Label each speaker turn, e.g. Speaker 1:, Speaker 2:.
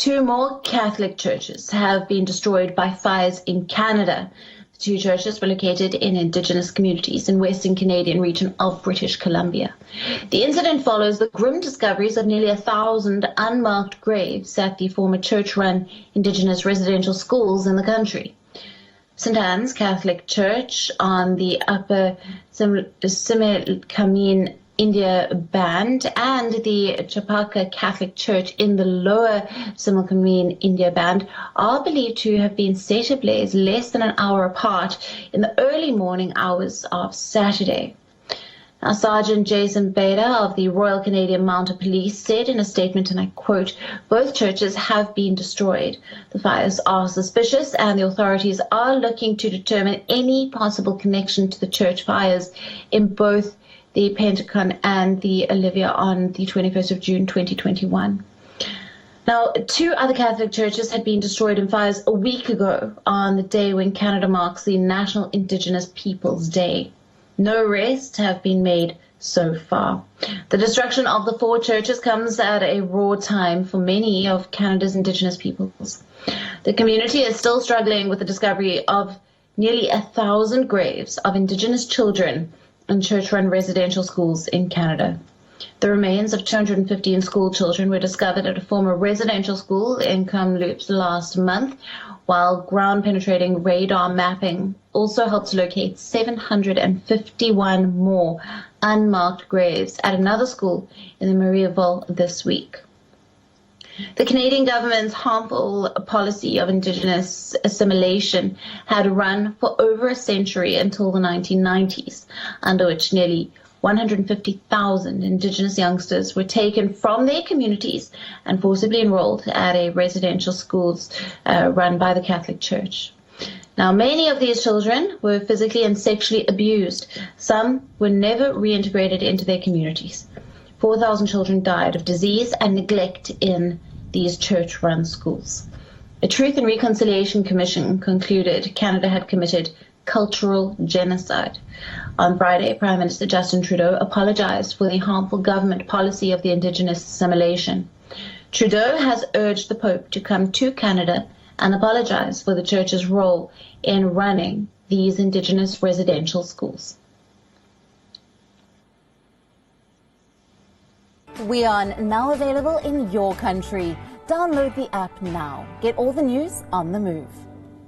Speaker 1: Two more Catholic churches have been destroyed by fires in Canada. The two churches were located in Indigenous communities in Western Canadian region of British Columbia. The incident follows the grim discoveries of nearly 1,000 unmarked graves at the former church-run Indigenous residential schools in the country. St. Anne's Catholic Church on the Upper Similkameen India Band and the Chapaka Catholic Church in the Lower Similkameen India Band are believed to have been set ablaze less than an hour apart in the early morning hours of Saturday. Now, Sergeant Jason Bader of the Royal Canadian Mounted Police said in a statement, and I quote, "Both churches have been destroyed. The fires are suspicious and the authorities are looking to determine any possible connection to the church fires in both the Pentagon and the Olivia on the 21st of June 2021. Now, two other Catholic churches had been destroyed in fires a week ago on the day when Canada marks the National Indigenous Peoples Day. No arrests have been made so far. The destruction of the four churches comes at a raw time for many of Canada's Indigenous peoples. The community is still struggling with the discovery of nearly 1,000 graves of Indigenous children in church-run residential schools in Canada. The remains of 215 school children were discovered at a former residential school in Kamloops last month, while ground-penetrating radar mapping also helped locate 751 more unmarked graves at another school in the Mariaville this week. The Canadian government's harmful policy of Indigenous assimilation had run for over a century until the 1990s, under which nearly 150,000 Indigenous youngsters were taken from their communities and forcibly enrolled at a residential schools run by the Catholic Church. Now, many of these children were physically and sexually abused. Some were never reintegrated into their communities. 4,000 children died of disease and neglect in these church-run schools. A Truth and Reconciliation Commission concluded Canada had committed cultural genocide. On Friday, Prime Minister Justin Trudeau apologized for the harmful government policy of the Indigenous assimilation. Trudeau has urged the Pope to come to Canada and apologize for the Church's role in running these Indigenous residential schools.
Speaker 2: WION, now available in your country. Download the app now. Get all the news on the move.